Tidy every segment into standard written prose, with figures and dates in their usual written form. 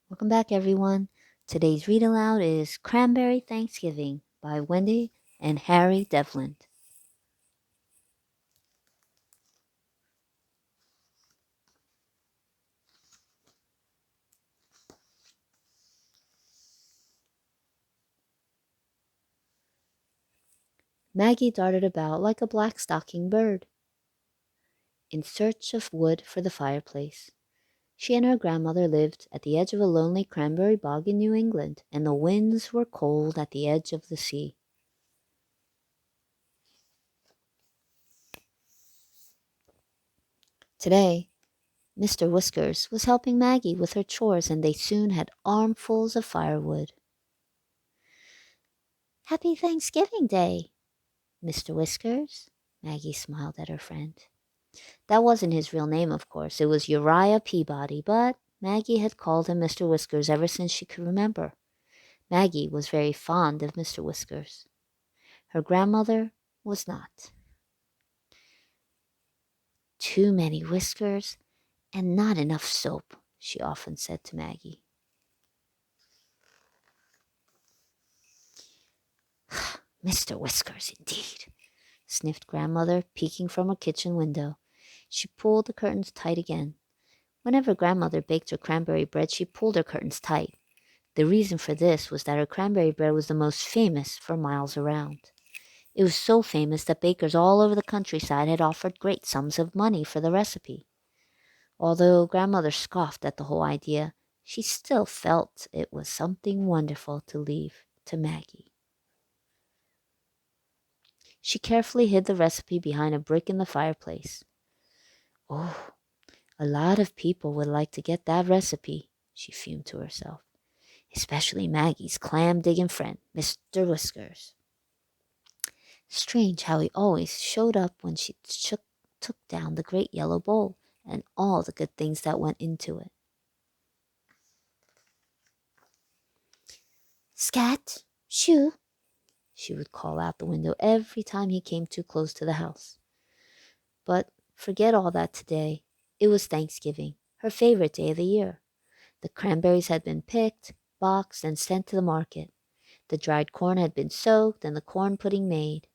Welcome back, everyone. Today's read aloud is Cranberry Thanksgiving by Wendy and Harry Devlin. Maggie darted about like a black-stocking bird, in search of wood for the fireplace. She and her grandmother lived at the edge of a lonely cranberry bog in New England, and the winds were cold at the edge of the sea. Today, Mr. Whiskers was helping Maggie with her chores, and they soon had armfuls of firewood. Happy Thanksgiving Day, Mr. Whiskers. Maggie smiled at her friend. That wasn't his real name, of course. It was Uriah Peabody, but Maggie had called him Mr. Whiskers ever since she could remember. Maggie was very fond of Mr. Whiskers. Her grandmother was not. Too many whiskers and not enough soap, she often said to Maggie. Mr. Whiskers, indeed, sniffed Grandmother, peeking from her kitchen window. She pulled the curtains tight again. Whenever Grandmother baked her cranberry bread, she pulled her curtains tight. The reason for this was that her cranberry bread was the most famous for miles around. It was so famous that bakers all over the countryside had offered great sums of money for the recipe. Although Grandmother scoffed at the whole idea, she still felt it was something wonderful to leave to Maggie. She carefully hid the recipe behind a brick in the fireplace. Oh, a lot of people would like to get that recipe, she fumed to herself. Especially Maggie's clam-digging friend, Mr. Whiskers. Strange how he always showed up when she took down the great yellow bowl and all the good things that went into it. Scat, shoo, she would call out the window every time he came too close to the house. But forget all that today. It was Thanksgiving, her favorite day of the year. The cranberries had been picked, boxed, and sent to the market. The dried corn had been soaked and the corn pudding made.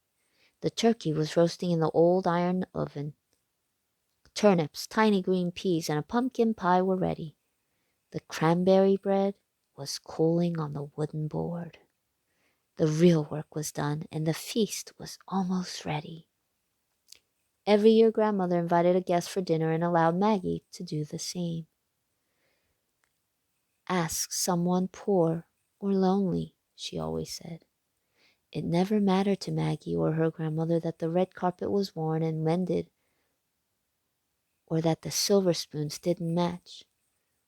The turkey was roasting in the old iron oven. Turnips, tiny green peas, and a pumpkin pie were ready. The cranberry bread was cooling on the wooden board. The real work was done, and the feast was almost ready. Every year Grandmother invited a guest for dinner and allowed Maggie to do the same. Ask someone poor or lonely, she always said. It never mattered to Maggie or her grandmother that the red carpet was worn and mended, or that the silver spoons didn't match.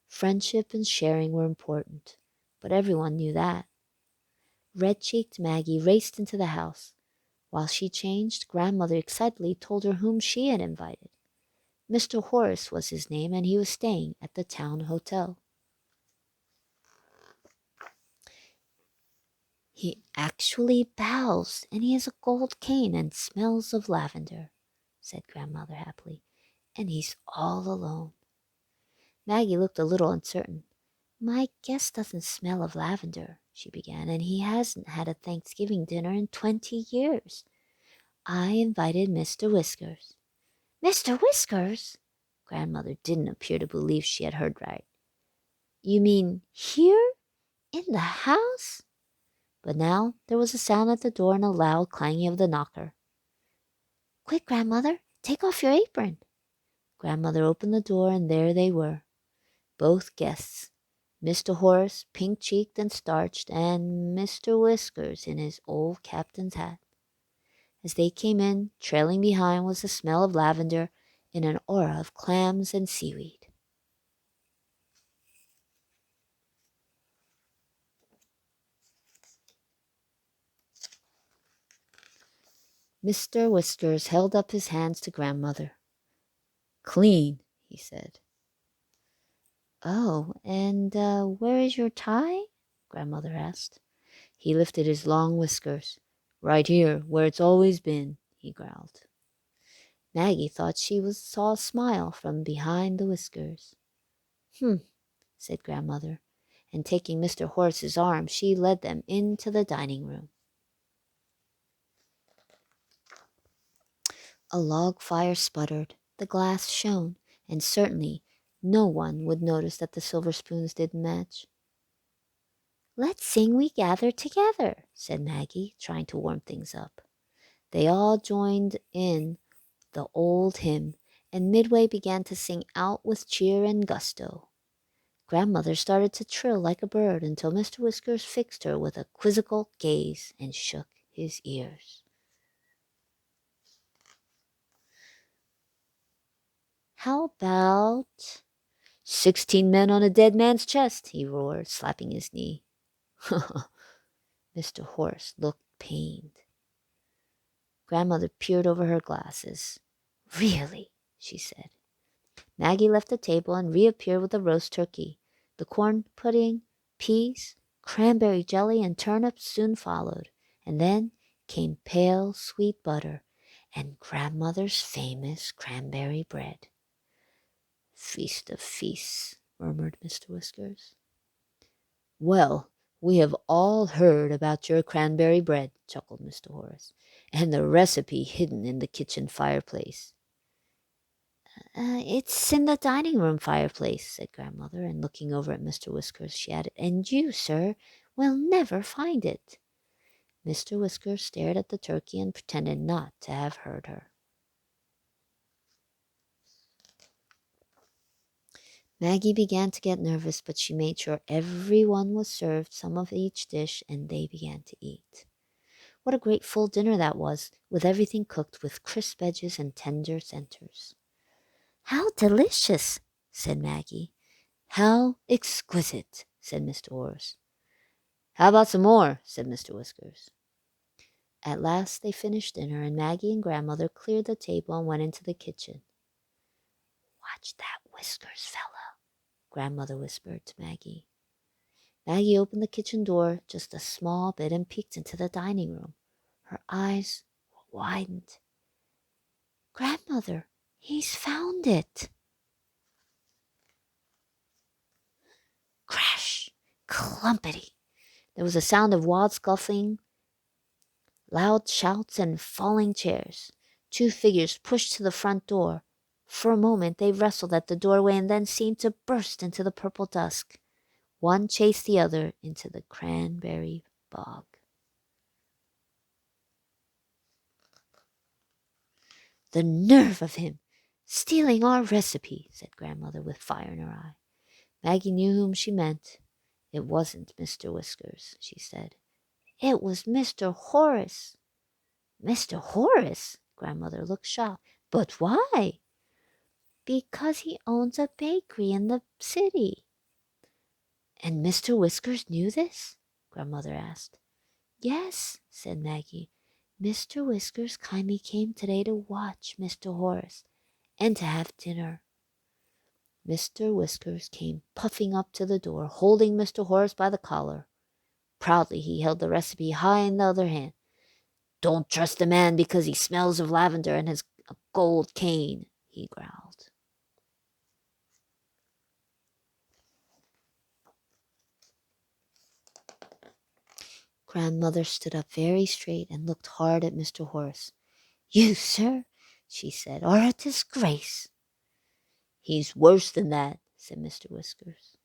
Friendship and sharing were important, but everyone knew that. Red-cheeked Maggie raced into the house. While she changed, Grandmother excitedly told her whom she had invited. Mr. Horace was his name, and he was staying at the town hotel. He actually bows, and he has a gold cane and smells of lavender, said Grandmother happily. And he's all alone. Maggie looked a little uncertain. My guest doesn't smell of lavender, she began, and he hasn't had a Thanksgiving dinner in 20 years. I invited Mr. Whiskers. Mr. Whiskers? Grandmother didn't appear to believe she had heard right. You mean here? In the house? But now there was a sound at the door and a loud clanging of the knocker. Quick, Grandmother, take off your apron. Grandmother opened the door, and there they were, both guests. Mr. Horace, pink-cheeked and starched, and Mr. Whiskers in his old captain's hat. As they came in, trailing behind was the smell of lavender and an aura of clams and seaweed. Mr. Whiskers held up his hands to Grandmother. Clean, he said. Oh, and where is your tie? Grandmother asked. He lifted his long whiskers. Right here, where it's always been, he growled. Maggie thought saw a smile from behind the whiskers. Said Grandmother. and taking Mr. Horace's arm, she led them into the dining room. A log fire sputtered, the glass shone, and certainly no one would notice that the silver spoons didn't match. "Let's sing We Gather Together," said Maggie, trying to warm things up. They all joined in the old hymn, and midway began to sing out with cheer and gusto. Grandmother started to trill like a bird until Mr. Whiskers fixed her with a quizzical gaze and shook his ears. "How about 16 men on a dead man's chest?" he roared, slapping his knee. Mr. Horace looked pained. Grandmother peered over her glasses. "Really?" she said. Maggie left the table and reappeared with a roast turkey. The corn pudding, peas, cranberry jelly, and turnips soon followed, and then came pale sweet butter and grandmother's famous cranberry bread. "Feast of feasts," murmured Mr. Whiskers. "Well, we have all heard about your cranberry bread," chuckled Mr. Horace, "and the recipe hidden in the kitchen fireplace." It's in the dining room fireplace," said Grandmother, and looking over at Mr. Whiskers, she added, "and you, sir, will never find it." Mr. Whiskers stared at the turkey and pretended not to have heard her. Maggie began to get nervous, but she made sure everyone was served some of each dish, and they began to eat. What a great full dinner that was, with everything cooked with crisp edges and tender centers. "How delicious!" said Maggie. "How exquisite!" said Mr. Horace. "How about some more?" said Mr. Whiskers. At last they finished dinner, and Maggie and Grandmother cleared the table and went into the kitchen. "Watch that Whiskers fella," Grandmother whispered to Maggie. Maggie opened the kitchen door just a small bit and peeked into the dining room. Her eyes were widened. "Grandmother, he's found it." Crash! Clumpity! There was a sound of wild scuffling, loud shouts, and falling chairs. Two figures pushed to the front door. For a moment they wrestled at the doorway and then seemed to burst into the purple dusk. One chased the other into the cranberry bog. "The nerve of him! Stealing our recipe," said Grandmother with fire in her eye. Maggie knew whom she meant. "It wasn't Mr. Whiskers," she said. "It was Mr. Horace." "Mr. Horace?" Grandmother looked shocked. "But why?" "Because he owns a bakery in the city." "And Mr. Whiskers knew this?" Grandmother asked. "Yes," said Maggie. "Mr. Whiskers kindly came today to watch Mr. Horace and to have dinner." Mr. Whiskers came puffing up to the door, holding Mr. Horace by the collar. Proudly he held the recipe high in the other hand. "Don't trust a man because he smells of lavender and has a gold cane," he growled. Grandmother stood up very straight and looked hard at Mr. Horace. "You, sir," she said, "are a disgrace." "He's worse than that," said Mr. Whiskers.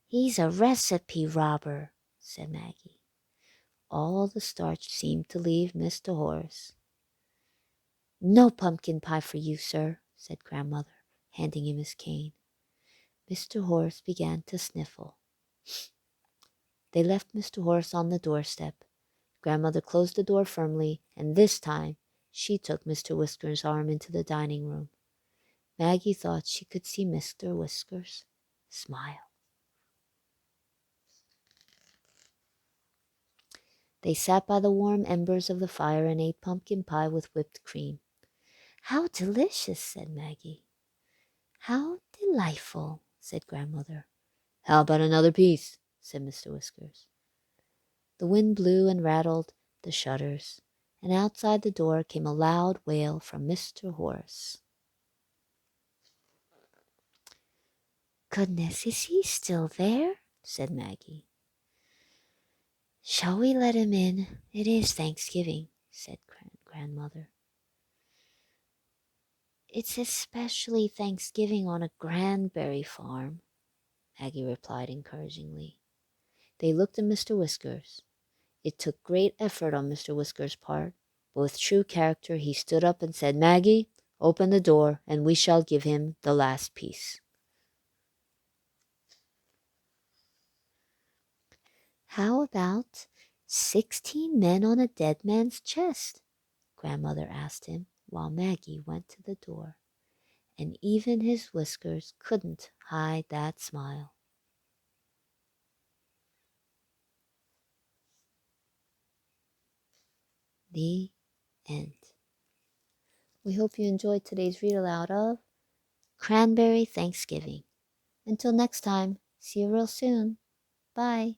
"He's a recipe robber," said Maggie. All the starch seemed to leave Mr. Horace. "No pumpkin pie for you, sir," said Grandmother, handing him his cane. Mr. Horace began to sniffle. They left Mr. Horace on the doorstep. Grandmother closed the door firmly, and this time she took Mr. Whiskers' arm into the dining room. Maggie thought she could see Mr. Whiskers smile. They sat by the warm embers of the fire and ate pumpkin pie with whipped cream. "How delicious!" said Maggie. "How delightful!" said Grandmother. "How about another piece?" said Mr. Whiskers. The wind blew and rattled the shutters, and outside the door came a loud wail from Mr. Horace. "Goodness, is he still there?" said Maggie. Shall we let him in? It is Thanksgiving, said Grandmother. It's especially Thanksgiving on a cranberry farm, Maggie replied encouragingly. They looked at Mr. Whiskers. It took great effort on Mr. Whiskers' part, but with true character he stood up and said, Maggie, open the door, and we shall give him the last piece. How about 16 men on a dead man's chest? Grandmother asked him, while Maggie went to the door, and even his whiskers couldn't hide that smile. The end. We hope you enjoyed today's read aloud of Cranberry Thanksgiving. Until next time, see you real soon. Bye.